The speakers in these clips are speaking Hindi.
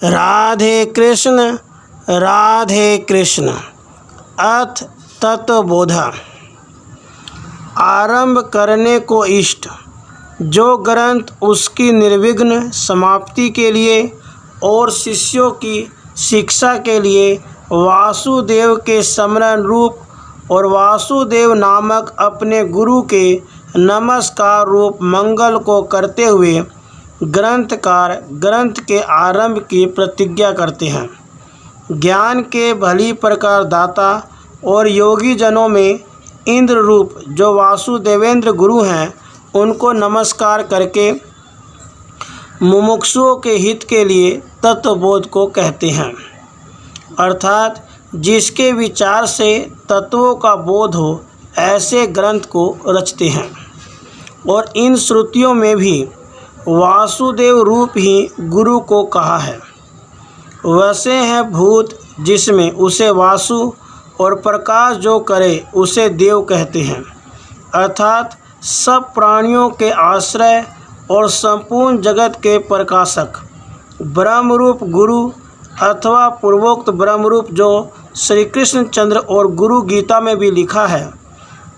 राधे कृष्ण। अथ तत्वबोध। आरंभ करने को इष्ट। जो ग्रंथ उसकी निर्विघ्न समाप्ति के लिए और शिष्यों की शिक्षा के लिए वासुदेव के स्मरण रूप और वासुदेव नामक अपने गुरु के नमस्कार रूप मंगल को करते हुए ग्रंथकार ग्रंथ के आरंभ की प्रतिज्ञा करते हैं। ज्ञान के भली प्रकार दाता और योगी जनों में इंद्र रूप जो वासुदेवेंद्र गुरु हैं, उनको नमस्कार करके मुमुक्षुओं के हित के लिए तत्वबोध को कहते हैं, अर्थात जिसके विचार से तत्वों का बोध हो ऐसे ग्रंथ को रचते हैं। और इन श्रुतियों में भी वासुदेव रूप ही गुरु को कहा है। वैसे हैं भूत जिसमें उसे वासु और प्रकाश जो करे उसे देव कहते हैं, अर्थात सब प्राणियों के आश्रय और संपूर्ण जगत के प्रकाशक ब्रह्मरूप गुरु अथवा पूर्वोक्त ब्रह्मरूप जो श्री कृष्णचंद्र और गुरु गीता में भी लिखा है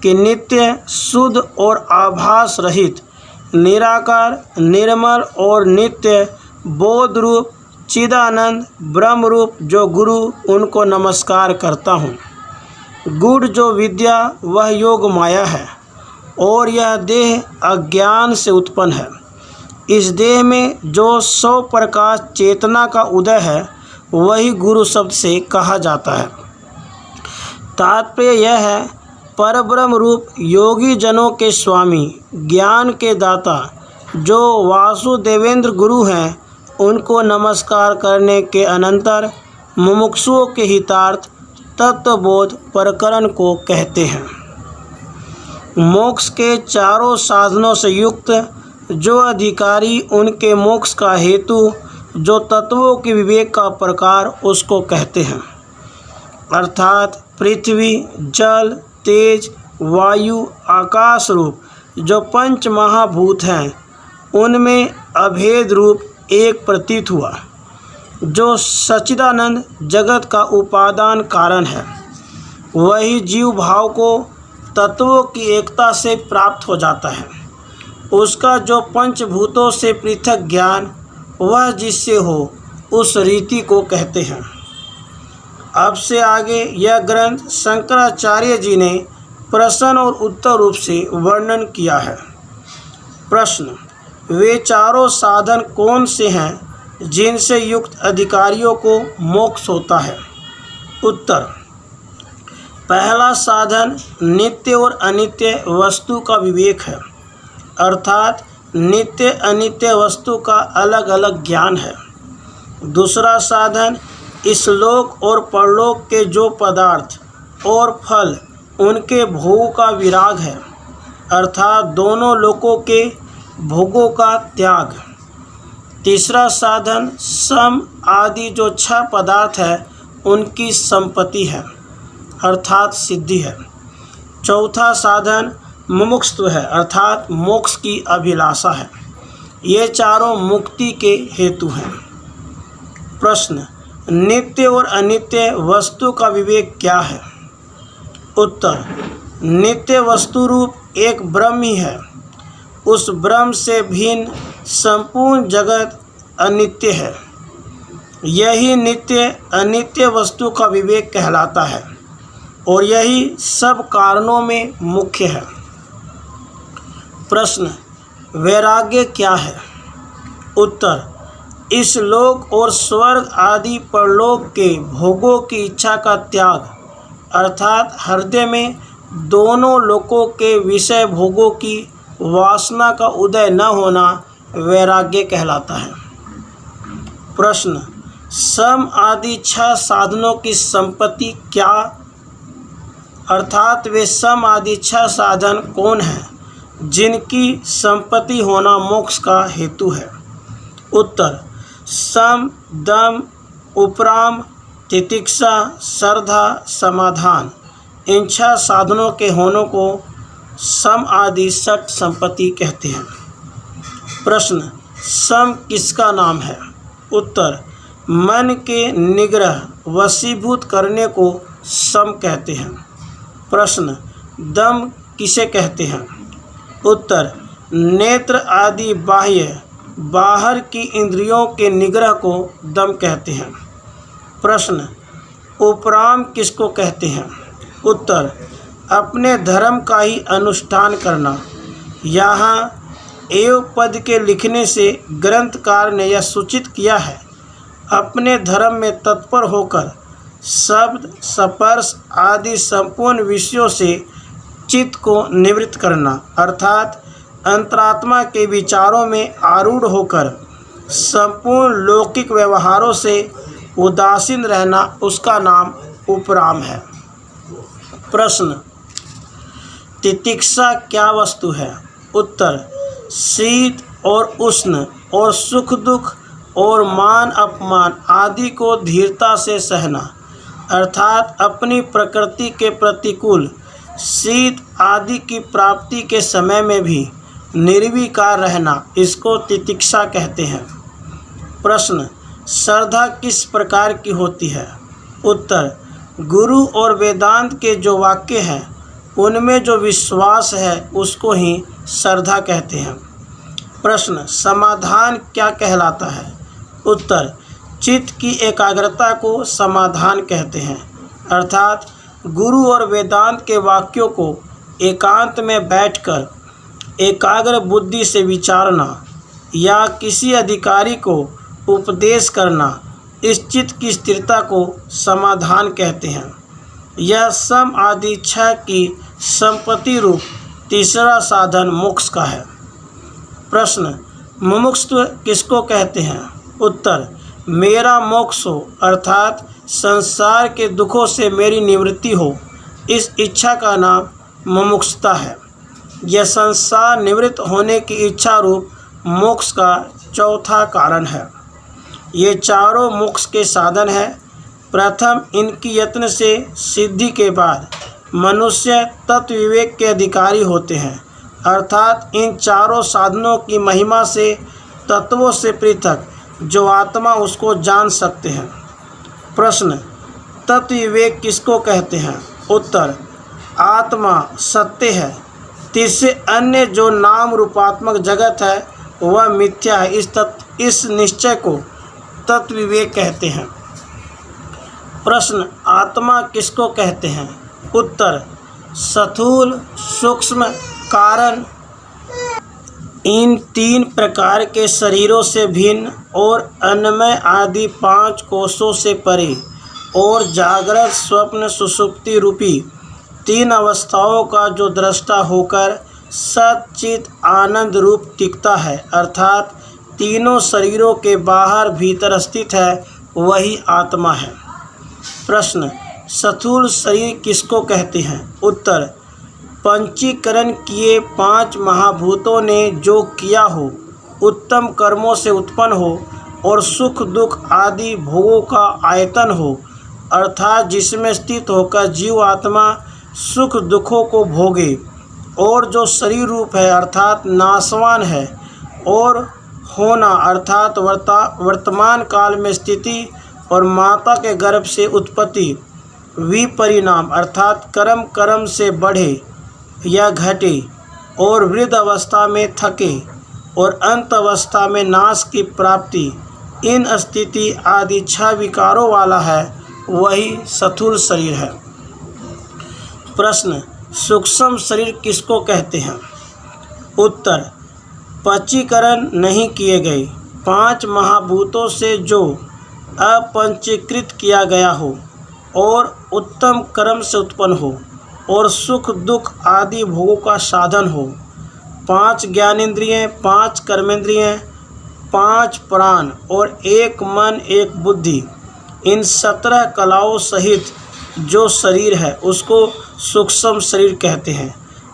कि नित्य शुद्ध और आभास रहित निराकार निर्मल और नित्य बोध रूप चिदानंद ब्रह्म रूप जो गुरु, उनको नमस्कार करता हूँ। गुड़ जो विद्या वह योग माया है और यह देह अज्ञान से उत्पन्न है। इस देह में जो सौ प्रकाश चेतना का उदय है वही गुरु शब्द से कहा जाता है। तात्पर्य यह है, परब्रह्म रूप योगी जनों के स्वामी ज्ञान के दाता जो वासुदेवेंद्र गुरु हैं, उनको नमस्कार करने के अनंतर मुमुक्षुओं के हितार्थ तत्वबोध प्रकरण को कहते हैं। मोक्ष के चारों साधनों से युक्त जो अधिकारी उनके मोक्ष का हेतु जो तत्वों के विवेक का प्रकार उसको कहते हैं, अर्थात पृथ्वी जल तेज वायु आकाश रूप जो पंच महाभूत हैं, उनमें अभेद रूप एक प्रतीत हुआ जो सच्चिदानंद जगत का उपादान कारण है। वही जीव भाव को तत्वों की एकता से प्राप्त हो जाता है। उसका जो पंचभूतों से पृथक ज्ञान वह जिससे हो उस रीति को कहते हैं। अब से आगे यह ग्रंथ शंकराचार्य जी ने प्रश्न और उत्तर रूप से वर्णन किया है। प्रश्न: वे चारों साधन कौन से हैं जिनसे युक्त अधिकारियों को मोक्ष होता है? उत्तर: पहला साधन नित्य और अनित्य वस्तु का विवेक है, अर्थात नित्य अनित्य वस्तु का अलग अलग ज्ञान है। दूसरा साधन इस लोक और परलोक के जो पदार्थ और फल उनके भोग का विराग है, अर्थात दोनों लोकों के भोगों का त्याग। तीसरा साधन सम आदि जो 6 पदार्थ है उनकी संपत्ति है, अर्थात सिद्धि है। चौथा साधन मुमुक्षुत्व है, अर्थात मोक्ष की अभिलाषा है। ये चारों मुक्ति के हेतु हैं। प्रश्न: नित्य और अनित्य वस्तु का विवेक क्या है? उत्तर: नित्य वस्तु रूप एक ब्रह्म ही है। उस ब्रह्म से भिन्न संपूर्ण जगत अनित्य है। यही नित्य अनित्य वस्तु का विवेक कहलाता है और यही सब कारणों में मुख्य है। प्रश्न: वैराग्य क्या है? उत्तर: इस लोक और स्वर्ग आदि परलोक के भोगों की इच्छा का त्याग, अर्थात हृदय में दोनों लोकों के विषय भोगों की वासना का उदय न होना वैराग्य कहलाता है। प्रश्न: सम आदि 6 साधनों की संपत्ति क्या, अर्थात वे सम आदि 6 साधन कौन हैं जिनकी संपत्ति होना मोक्ष का हेतु है? उत्तर: सम दम उपराम तितिक्षा श्रद्धा समाधान, इन 6 साधनों के होने को सम आदि षट संपत्ति कहते हैं। प्रश्न: सम किसका नाम है? उत्तर: मन के निग्रह वशीभूत करने को सम कहते हैं। प्रश्न, दम किसे कहते हैं? उत्तर, नेत्र आदि बाहर की इंद्रियों के निग्रह को दम कहते हैं। प्रश्न, उपराम किसको कहते हैं? उत्तर, अपने धर्म का ही अनुष्ठान करना। यहाँ एव पद के लिखने से ग्रंथकार ने यह सूचित किया है, अपने धर्म में तत्पर होकर शब्द स्पर्श आदि संपूर्ण विषयों से चित्त को निवृत्त करना, अर्थात अंतरात्मा के विचारों में आरूढ़ होकर संपूर्ण लौकिक व्यवहारों से उदासीन रहना, उसका नाम उपराम है। प्रश्न, तितिक्षा क्या वस्तु है? उत्तर, शीत और उष्ण और सुख दुख और मान अपमान आदि को धीरता से सहना, अर्थात अपनी प्रकृति के प्रतिकूल शीत आदि की प्राप्ति के समय में भी निर्विकार रहना, इसको तितिक्षा कहते हैं। प्रश्न, श्रद्धा किस प्रकार की होती है? उत्तर, गुरु और वेदांत के जो वाक्य हैं उनमें जो विश्वास है उसको ही श्रद्धा कहते हैं। प्रश्न, समाधान क्या कहलाता है? उत्तर, चित्त की एकाग्रता को समाधान कहते हैं, अर्थात गुरु और वेदांत के वाक्यों को एकांत में बैठकर एकाग्र बुद्धि से विचारना या किसी अधिकारी को उपदेश करना, इस चित्त की स्थिरता को समाधान कहते हैं। यह सम आदि छह की संपत्ति रूप तीसरा साधन मोक्ष का है। प्रश्न, मुमुक्षुत्व किसको कहते हैं? उत्तर, मेरा मोक्ष हो, अर्थात संसार के दुखों से मेरी निवृत्ति हो, इस इच्छा का नाम मुमुक्षुता है। यह संसार निवृत्त होने की इच्छा रूप मोक्ष का चौथा कारण है। ये चारों मोक्ष के साधन हैं। प्रथम इनकी यत्न से सिद्धि के बाद मनुष्य तत्व विवेक के अधिकारी होते हैं, अर्थात इन चारों साधनों की महिमा से तत्वों से पृथक जो आत्मा उसको जान सकते हैं। प्रश्न, तत्व विवेक किसको कहते हैं? उत्तर, आत्मा सत्य है, तिससे अन्य जो नाम रूपात्मक जगत है वह मिथ्या है, इस निश्चय को तत्व विवेक कहते हैं। प्रश्न, आत्मा किसको कहते हैं? उत्तर, स्थूल सूक्ष्म कारण इन तीन प्रकार के शरीरों से भिन्न और अन्नमय आदि पांच कोशों से परे और जागृत स्वप्न सुषुप्ति रूपी तीन अवस्थाओं का जो दृष्टा होकर सच्चित आनंद रूप टिकता है, अर्थात तीनों शरीरों के बाहर भीतर स्थित है, वही आत्मा है। प्रश्न, स्थूल शरीर किसको कहते हैं? उत्तर, पंचीकरण किए पांच महाभूतों ने जो किया हो, उत्तम कर्मों से उत्पन्न हो और सुख दुख आदि भोगों का आयतन हो, अर्थात जिसमें स्थित होकर जीव आत्मा सुख दुखों को भोगे, और जो शरीर रूप है अर्थात नाशवान है, और होना अर्थात वर्तमान काल में स्थिति और माता के गर्भ से उत्पत्ति, विपरिणाम अर्थात कर्म से बढ़े या घटे और वृद्ध अवस्था में थके और अंत अवस्था में नाश की प्राप्ति, इन स्थिति आदि छह विकारों वाला है, वही स्थूल शरीर है। प्रश्न, सूक्ष्म शरीर किसको कहते हैं? उत्तर, पंचीकरण नहीं किए गए पांच महाभूतों से जो अपंचीकृत किया गया हो और उत्तम कर्म से उत्पन्न हो और सुख दुख आदि भोगों का साधन हो, पांच ज्ञानेंद्रियें, पांच कर्मेंद्रियें, पांच प्राण और एक मन एक बुद्धि, इन 17 कलाओं सहित जो शरीर है उसको सूक्ष्म शरीर कहते हैं,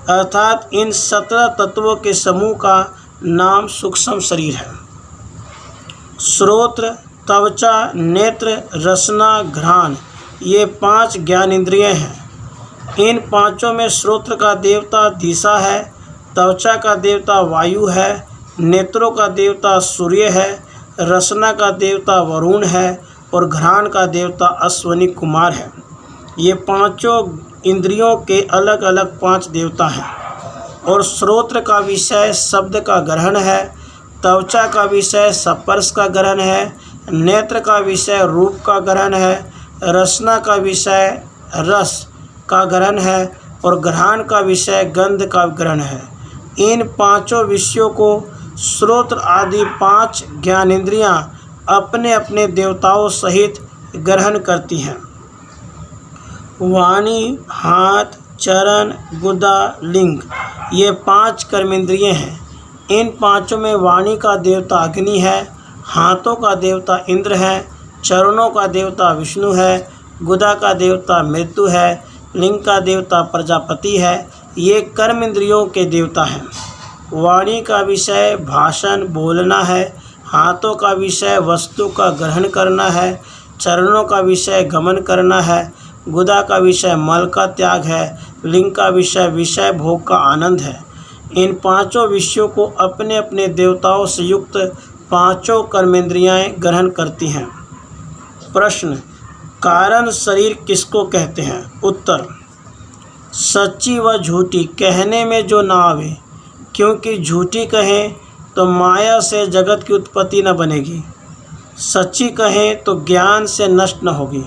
अर्थात इन 17 तत्वों के समूह का नाम सूक्ष्म शरीर है। श्रोत्र, त्वचा, नेत्र, रसना, घ्राण, ये 5 ज्ञानेंद्रियें हैं। इन पांचों में श्रोत्र का देवता दिशा है, त्वचा का देवता वायु है, नेत्रों का देवता सूर्य है, रसना का देवता वरुण है और घ्राण का देवता अश्वनी कुमार है। ये पांचों इंद्रियों के अलग अलग 5 देवता हैं। और श्रोत्र का विषय शब्द का ग्रहण है, त्वचा का विषय स्पर्श का ग्रहण है, नेत्र का विषय रूप का ग्रहण है, रसना का विषय रस का ग्रहण है और घ्राण का विषय गंध का ग्रहण है। इन 5 विषयों को श्रोत्र आदि 5 ज्ञानेंद्रियां अपने अपने देवताओं सहित ग्रहण करती हैं। वाणी, हाथ, चरण, गुदा, लिंग ये 5 कर्मेंद्रिय हैं। इन 5 में वाणी का देवता अग्नि है, हाथों का देवता इंद्र है, चरणों का देवता विष्णु है, गुदा का देवता मृत्यु है, लिंग का देवता प्रजापति है। ये कर्म इंद्रियों के देवता हैं। वाणी का विषय भाषण बोलना है, हाथों का विषय वस्तु का ग्रहण करना है, चरणों का विषय गमन करना है, गुदा का विषय मल का त्याग है, लिंग का विषय भोग का आनंद है। इन 5 विषयों को अपने अपने देवताओं से युक्त 5 कर्मेंद्रियाएं ग्रहण करती हैं। प्रश्न, कारण शरीर किसको कहते हैं? उत्तर, सच्ची व झूठी कहने में जो ना आवे, क्योंकि झूठी कहें तो माया से जगत की उत्पत्ति न बनेगी, सच्ची कहें तो ज्ञान से नष्ट न होगी।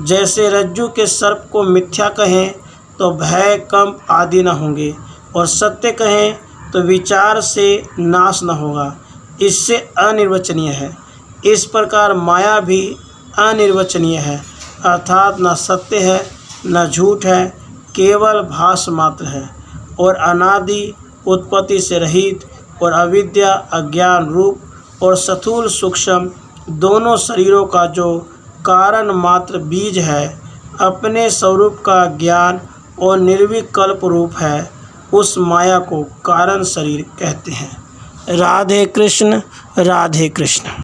जैसे रज्जु के सर्प को मिथ्या कहें तो भय कंप आदि न होंगे और सत्य कहें तो विचार से नाश न होगा, इससे अनिर्वचनीय है। इस प्रकार माया भी अनिर्वचनीय है, अर्थात न सत्य है न झूठ है, केवल भास मात्र है और अनादि उत्पत्ति से रहित और अविद्या अज्ञान रूप और स्थूल सूक्ष्म दोनों शरीरों का जो कारण मात्र बीज है, अपने स्वरूप का ज्ञान और निर्विकल्प रूप है, उस माया को कारण शरीर कहते हैं। राधे कृष्ण, राधे कृष्ण।